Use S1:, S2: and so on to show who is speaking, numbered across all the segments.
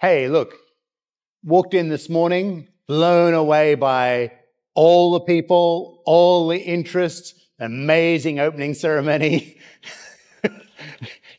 S1: hey, look, walked in this morning, blown away by all the people, all the interests, amazing opening ceremony.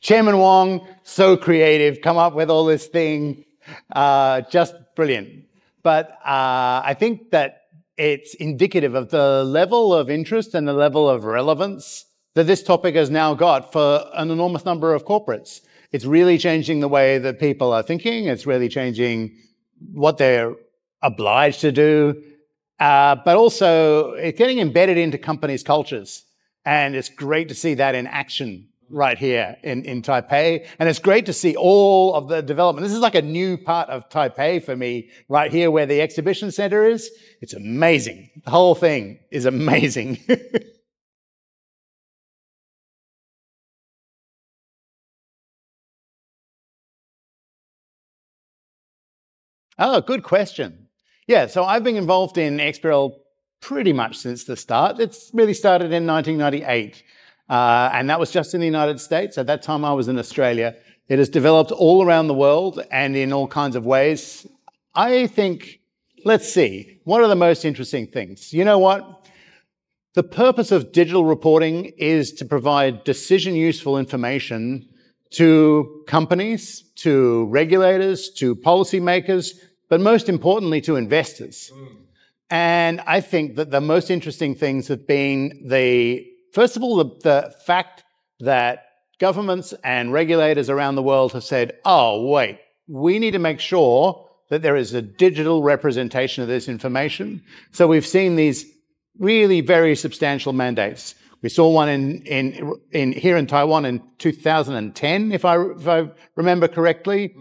S1: Chairman Wong, so creative, come up with all this thing, just brilliant. But I think that it's indicative of the level of interest and the level of relevance that this topic has now got for an enormous number of corporates. It's really changing the way that people are thinking. It's really changing what they're obliged to do. But also, it's getting embedded into companies' cultures. And it's great to see that in action right here in Taipei. And it's great to see all of the development. This is like a new part of Taipei for me, right here where the exhibition center is. It's amazing. The whole thing is amazing. Oh, good question. Yeah, so I've been involved in XBRL pretty much since the start. It's really started in 1998. And that was just in the United States. At that time, I was in Australia. It has developed all around the world and in all kinds of ways. I think, let's see, what are the most interesting things? You know what? The purpose of digital reporting is to provide decision-useful information to companies, to regulators, to policymakers, but most importantly, to investors. And I think that the most interesting things have been first of all, the fact that governments and regulators around the world have said, oh, wait, we need to make sure that there is a digital representation of this information. So we've seen these really very substantial mandates. We saw one here in Taiwan in 2010, if I remember correctly.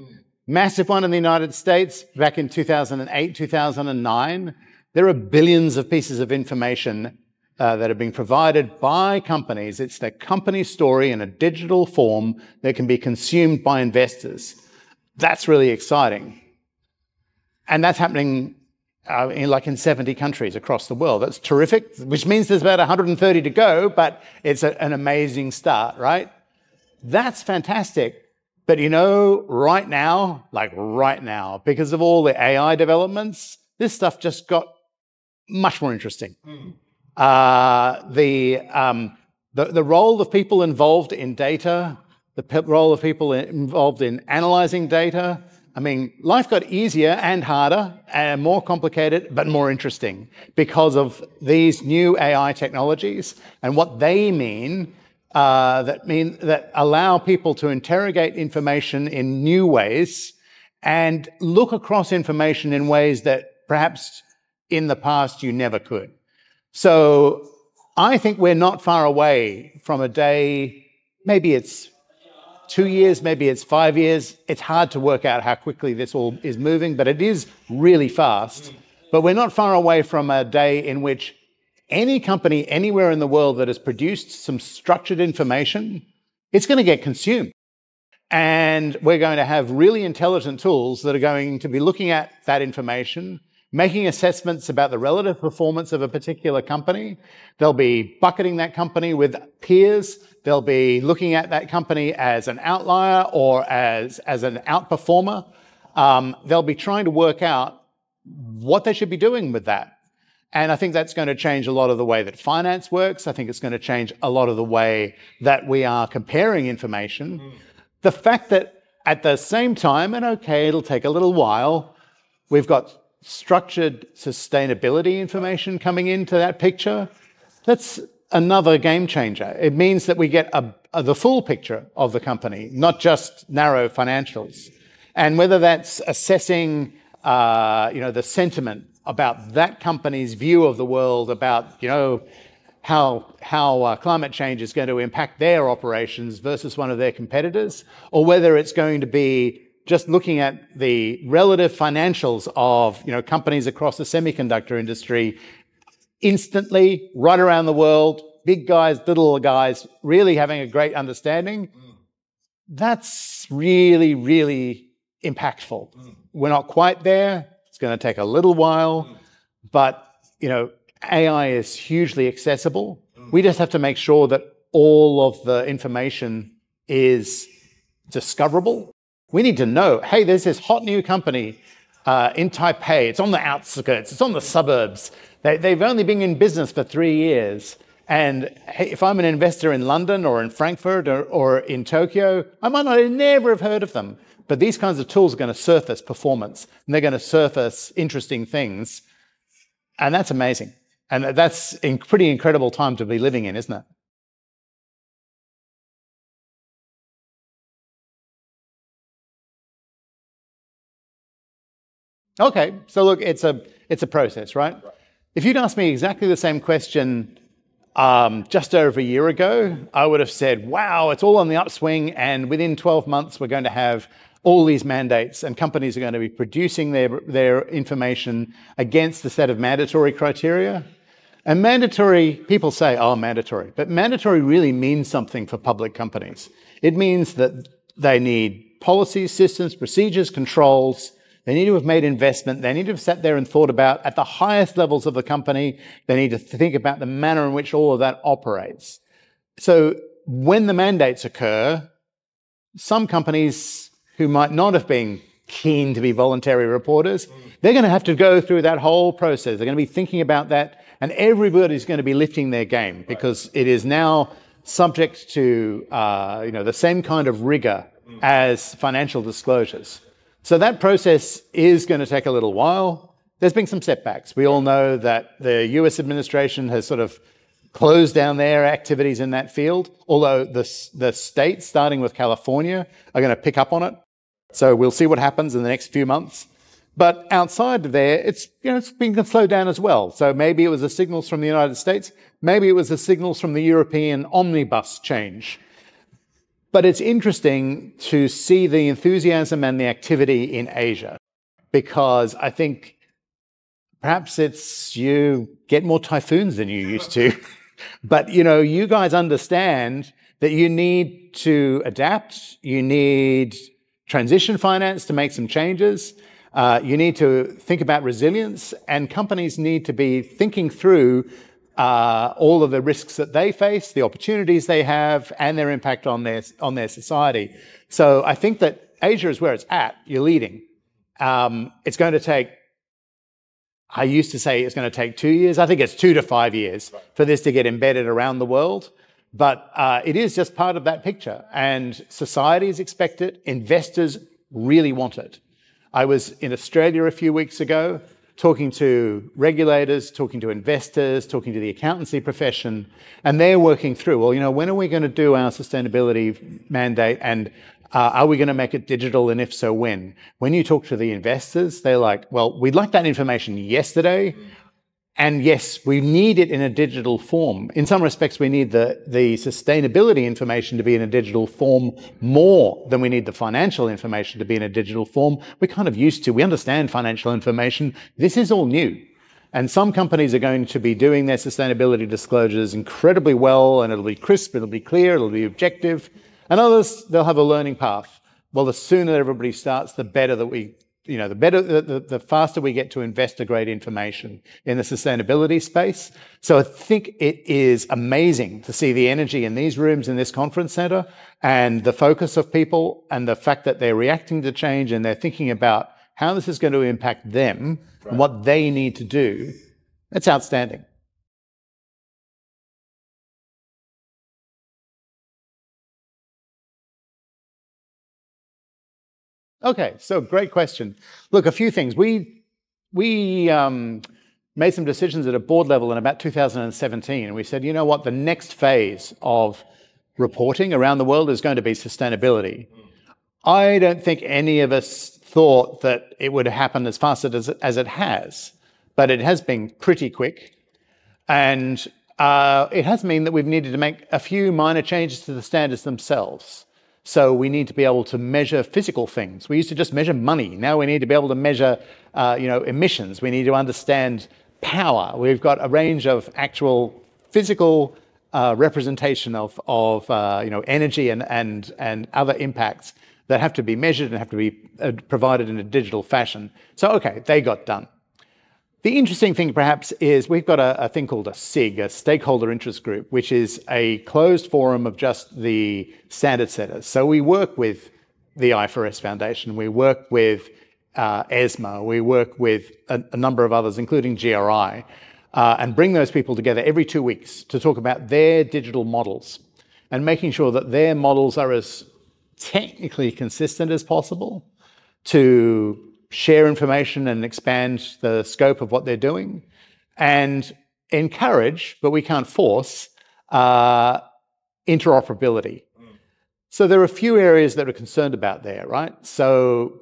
S1: Massive one in the United States back in 2008, 2009. There are billions of pieces of information that are being provided by companies. It's the company story in a digital form that can be consumed by investors. That's really exciting. And that's happening in 70 countries across the world. That's terrific, which means there's about 130 to go, but it's an amazing start, right? That's fantastic. But right now, because of all the AI developments, this stuff just got much more interesting. The role of people involved in data, the role of people involved in analyzing data. I mean, life got easier and harder and more complicated, but more interesting because of these new AI technologies and what they mean, that allow people to interrogate information in new ways and look across information in ways that perhaps in the past you never could. So I think we're not far away from a day, maybe it's 2 years, maybe it's 5 years. It's hard to work out how quickly this all is moving, but it is really fast. But we're not far away from a day in which any company anywhere in the world that has produced some structured information, it's going to get consumed. And we're going to have really intelligent tools that are going to be looking at that information, making assessments about the relative performance of a particular company. They'll be bucketing that company with peers. They'll be looking at that company as an outlier or as an outperformer. They'll be trying to work out what they should be doing with that. And I think that's going to change a lot of the way that finance works. I think it's going to change a lot of the way that we are comparing information. The fact that at the same time, and okay, it'll take a little while, we've got structured sustainability information coming into that picture. That's another game changer. It means that we get the full picture of the company, not just narrow financials. And whether that's assessing, the sentiment about that company's view of the world, about, how climate change is going to impact their operations versus one of their competitors, or whether it's going to be just looking at the relative financials of, companies across the semiconductor industry instantly, right around the world, big guys, little guys, really having a great understanding. That's really, really impactful. We're not quite there. It's going to take a little while, but, AI is hugely accessible. We just have to make sure that all of the information is discoverable We need to know, hey, there's this hot new company in Taipei. It's on the outskirts. It's on the suburbs. They've only been in business for 3 years. And hey, if I'm an investor in London or in Frankfurt or in Tokyo, I might not never have heard of them. But these kinds of tools are going to surface performance, and they're going to surface interesting things. And that's amazing. And that's a pretty incredible time to be living in, isn't it? Okay, so look, it's a process, right? If you'd asked me exactly the same question just over a year ago, I would have said, wow, it's all on the upswing, and within 12 months, we're going to have all these mandates, and companies are going to be producing their information against a set of mandatory criteria. And mandatory, people say, oh, mandatory, but mandatory really means something for public companies. It means that they need policies, systems, procedures, controls. They need to have made investment. They need to have sat there and thought about, at the highest levels of the company, they need to think about the manner in which all of that operates. So when the mandates occur, some companies who might not have been keen to be voluntary reporters, they're going to have to go through that whole process. They're going to be thinking about that, and everybody's going to be lifting their game because it is now subject to the same kind of rigor as financial disclosures. So that process is going to take a little while. There's been some setbacks. We all know that the US administration has sort of closed down their activities in that field, although the states, starting with California, are going to pick up on it. So we'll see what happens in the next few months. But outside of there, it's been slowed down as well. So maybe it was the signals from the United States. Maybe it was the signals from the European omnibus change. But it's interesting to see the enthusiasm and the activity in Asia, because I think perhaps it's you get more typhoons than you used to. But, you guys understand that you need to adapt. You need transition finance to make some changes. You need to think about resilience, and companies need to be thinking through all of the risks that they face, the opportunities they have, and their impact on their society. So I think that Asia is where it's at. You're leading. It's going to take, I used to say it's going to take 2 years. I think it's 2 to 5 years for this to get embedded around the world. But it is just part of that picture. And societies expect it. Investors really want it. I was in Australia a few weeks ago, talking to regulators, talking to investors, talking to the accountancy profession, and they're working through, well, when are we going to do our sustainability mandate, and are we going to make it digital, and if so, when? When you talk to the investors, they're like, well, we'd like that information yesterday, and yes, we need it in a digital form. In some respects, we need the sustainability information to be in a digital form more than we need the financial information to be in a digital form. We're kind of used to, we understand financial information. This is all new. And some companies are going to be doing their sustainability disclosures incredibly well, and it'll be crisp, it'll be clear, it'll be objective. And others, they'll have a learning path. Well, the sooner everybody starts, the better that we the faster we get to investor-grade information in the sustainability space. So I think it is amazing to see the energy in these rooms in this conference center, and the focus of people, and the fact that they're reacting to change and they're thinking about how this is going to impact them and what they need to do. It's outstanding. Okay, so great question. Look, a few things. We made some decisions at a board level in about 2017, and we said, you know what, the next phase of reporting around the world is going to be sustainability. I don't think any of us thought that it would happen as fast as it has, but it has been pretty quick. And it has meant that we've needed to make a few minor changes to the standards themselves. So we need to be able to measure physical things. We used to just measure money. Now we need to be able to measure, emissions. We need to understand power. We've got a range of actual physical representation of energy and other impacts that have to be measured and have to be provided in a digital fashion. So, okay, they got done. The interesting thing perhaps is we've got a thing called a SIG, a stakeholder interest group, which is a closed forum of just the standard setters. So we work with the IFRS Foundation. We work with ESMA. We work with a number of others, including GRI, and bring those people together every 2 weeks to talk about their digital models and making sure that their models are as technically consistent as possible to share information and expand the scope of what they're doing and encourage, but we can't force, interoperability. So there are a few areas that we're concerned about there, right? So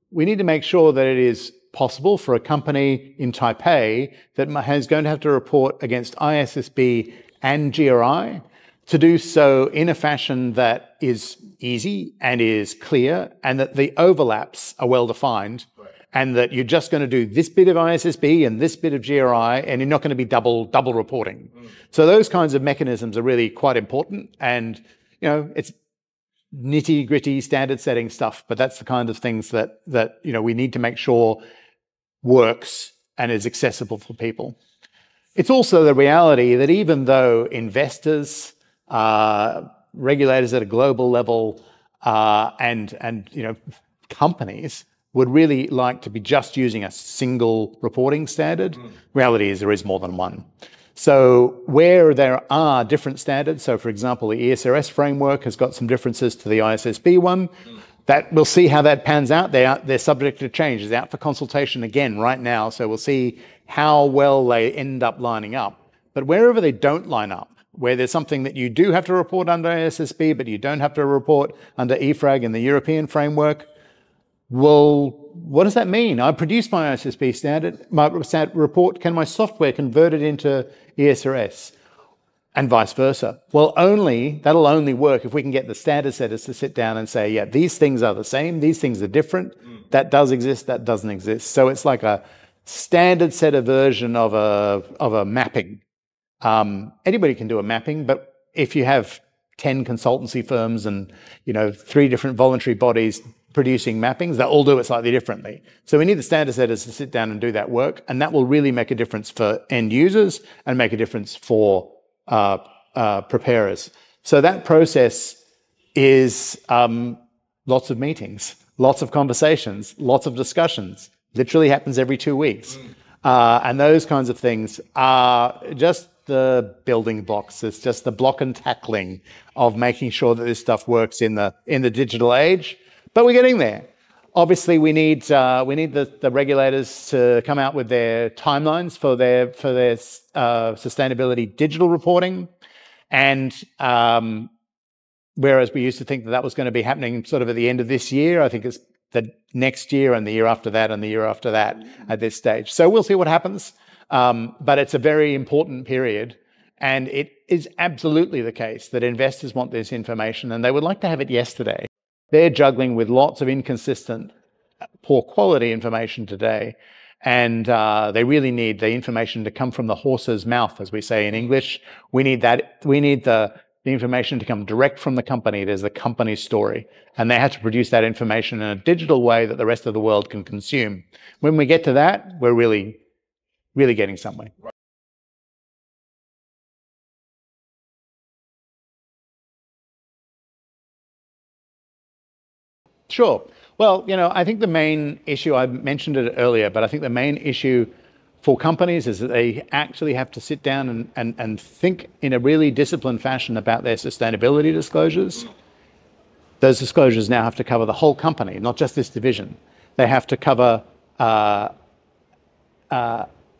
S1: we need to make sure that it is possible for a company in Taipei that is going to have to report against ISSB and GRI to do so in a fashion that is easy and is clear, and that the overlaps are well defined, and that you're just going to do this bit of ISSB and this bit of GRI, and you're not going to be double reporting. So those kinds of mechanisms are really quite important, and it's nitty-gritty standard setting stuff, but that's the kind of things that we need to make sure works and is accessible for people. It's also the reality that even though investors, regulators at a global level, and companies would really like to be just using a single reporting standard, reality is there is more than one. So where there are different standards, so for example, the ESRS framework has got some differences to the ISSB one, that we'll see how that pans out. They're subject to change. It's out for consultation again right now, so we'll see how well they end up lining up. But wherever they don't line up, where there's something that you do have to report under ISSB, but you don't have to report under EFRAG in the European framework, well, what does that mean? I produce my ISSB standard, my report, can my software convert it into ESRS? And vice versa. Well, that'll only work if we can get the standard setters to sit down and say, yeah, these things are the same, these things are different, that does exist, that doesn't exist. So it's like a standard setter version of a mapping. Anybody can do a mapping, but if you have 10 consultancy firms and 3 different voluntary bodies producing mappings, they'll all do it slightly differently. So we need the standard setters to sit down and do that work, and that will really make a difference for end users and make a difference for preparers. So that process is lots of meetings, lots of conversations, lots of discussions. Literally happens every 2 weeks. And those kinds of things are just the building blocks. It's just the block and tackling of making sure that this stuff works in the digital age. But we're getting there. Obviously, we need the regulators to come out with their timelines for their sustainability digital reporting, and whereas we used to think that was going to be happening sort of at the end of this year, I think it's the next year and the year after that and the year after that at this stage. So we'll see what happens, but it's a very important period, and it is absolutely the case that investors want this information and they would like to have it yesterday. They're juggling with lots of inconsistent, poor quality information today, and they really need the information to come from the horse's mouth, as we say in English. We need that. We need the information to come direct from the company. There's the company's story, and they have to produce that information in a digital way that the rest of the world can consume. When we get to that, we're really, really getting somewhere. Sure. Well, I think the main issue, I mentioned it earlier, but I think the main issue for companies is that they actually have to sit down and think in a really disciplined fashion about their sustainability disclosures. Those disclosures now have to cover the whole company, not just this division. They have to cover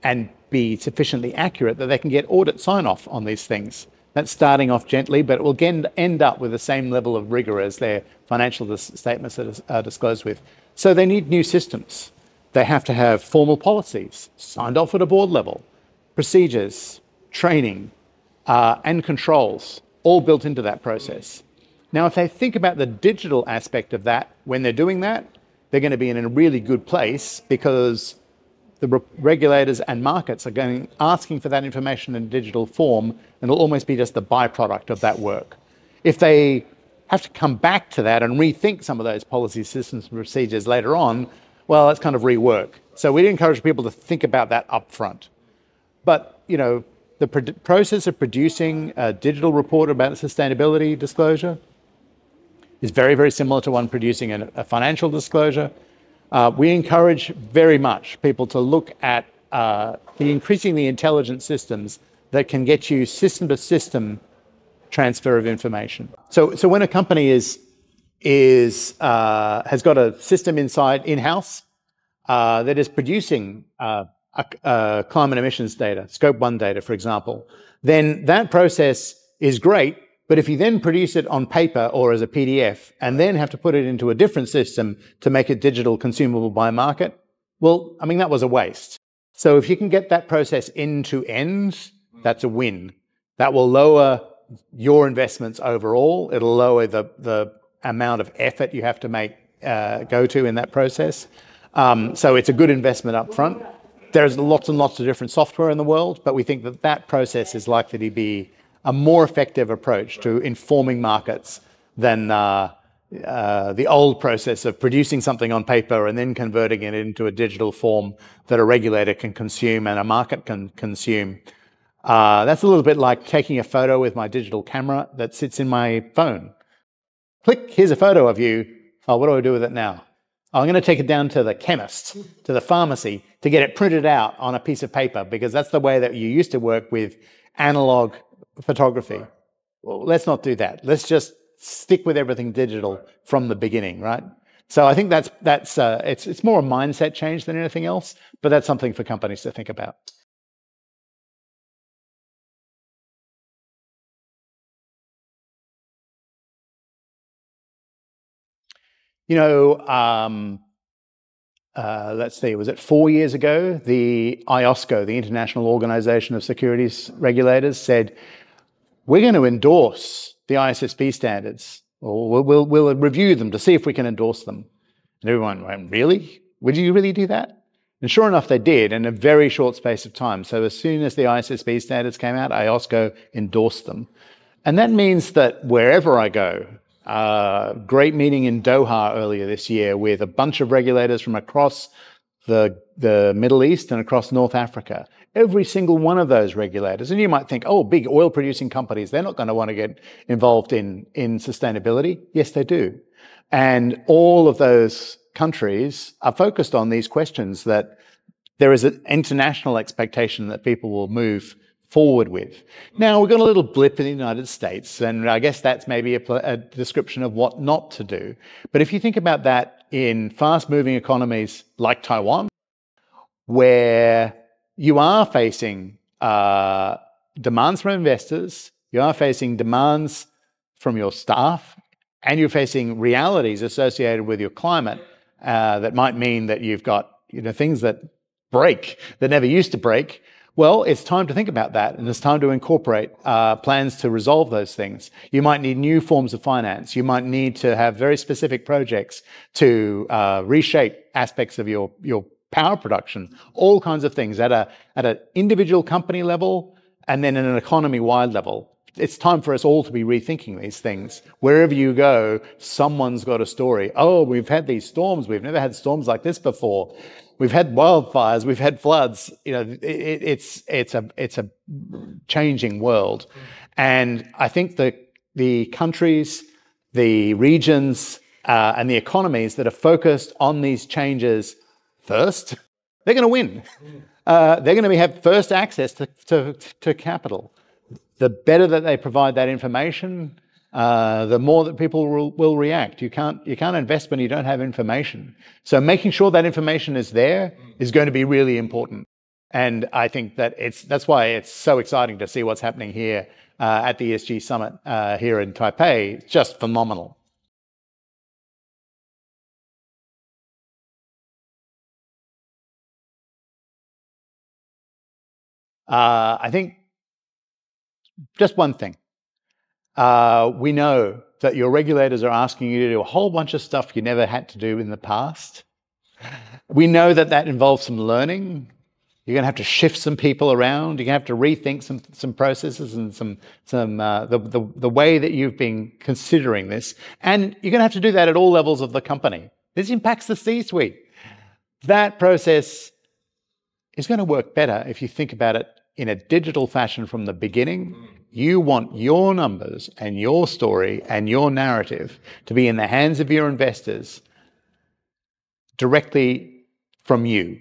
S1: and be sufficiently accurate that they can audit sign-off on these things. That's starting off gently, but it will end up with the same level of rigor as their financial statements are disclosed with. So they need new systems. They have to have formal policies signed off at a board level, procedures, training, and controls, all built into that process. Now, if they think about the digital aspect of that, when they're doing that, they're going to be in a really good place, because the regulators and markets are asking for that information in digital form, and it'll almost be just the byproduct of that work. If they have to come back to that and rethink some of those policy systems and procedures later on, well, that's kind of rework. So we'd encourage people to think about that up front. But, the process of producing a digital report about sustainability disclosure, is very, very similar to one producing a financial disclosure. We encourage very much people to look at the increasingly intelligent systems that can get you system-to-system transfer of information. So when a company has got a system in-house that is producing climate emissions data, Scope 1 data, for example, then that process is great. But if you then produce it on paper or as a PDF and then have to put it into a different system to make it digital consumable by market, well, I mean, that was a waste. So if you can get that process end to end, that's a win. That will lower your investments overall. It'll lower the amount of effort you have to go to in that process. So it's a good investment up front. There's lots and lots of different software in the world, but we think that that process is likely to be a more effective approach to informing markets than the old process of producing something on paper and then converting it into a digital form that a regulator can consume and a market can consume. That's a little bit like taking a photo with my digital camera that sits in my phone. Click, here's a photo of you. Oh, what do I do with it now? I'm going to take it down to the chemist, to the pharmacy, to get it printed out on a piece of paper, because that's the way that you used to work with analog photography. Well, let's not do that. Let's just stick with everything digital from the beginning, right? So I think it's more a mindset change than anything else, but that's something for companies to think about. You know, let's see, was it 4 years ago? The IOSCO, the International Organization of Securities Regulators, said, we're going to endorse the ISSB standards, or we'll review them to see if we can endorse them. And everyone went, really? Would you really do that? And sure enough, they did in a very short space of time. So as soon as the ISSB standards came out, IOSCO endorsed them. And that means that wherever I go, great meeting in Doha earlier this year with a bunch of regulators from across the Middle East and across North Africa. Every single one of those regulators, and you might think, oh, big oil producing companies, they're not going to want to get involved in sustainability. Yes, they do. And all of those countries are focused on these questions that there is an international expectation that people will move forward with. Now, we've got a little blip in the United States, and I guess that's maybe a description of what not to do. But if you think about that in fast-moving economies like Taiwan, where you are facing demands from investors, you are facing demands from your staff, and you're facing realities associated with your climate that might mean that you've got things that break, that never used to break. Well, it's time to think about that, and it's time to incorporate plans to resolve those things. You might need new forms of finance. You might need to have very specific projects to reshape aspects of your power production, all kinds of things at an individual company level and then at an economy-wide level. It's time for us all to be rethinking these things. Wherever you go, someone's got a story. Oh, we've had these storms. We've never had storms like this before. We've had wildfires. We've had floods. It's a changing world, and I think the countries, the regions, and the economies that are focused on these changes first, they're going to win. They're going to have first access to capital. The better that they provide that information, the more that people will react. You can't invest when you don't have information. So making sure that information is there is going to be really important. And I think that that's why it's so exciting to see what's happening here at the ESG Summit here in Taipei. It's just phenomenal. I think just one thing. We know that your regulators are asking you to do a whole bunch of stuff you never had to do in the past. We know that involves some learning. You're going to have to shift some people around. You're going to have to rethink some processes and the way that you've been considering this. And you're going to have to do that at all levels of the company. This impacts the C-suite. That process is going to work better if you think about it in a digital fashion from the beginning. You want your numbers and your story and your narrative to be in the hands of your investors directly from you.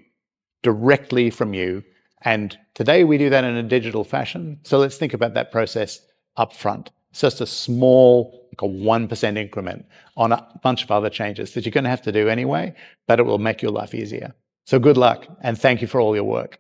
S1: And today we do that in a digital fashion. So let's think about that process up front. It's just a small, like a 1% increment on a bunch of other changes that you're going to have to do anyway, but it will make your life easier. So good luck, and thank you for all your work.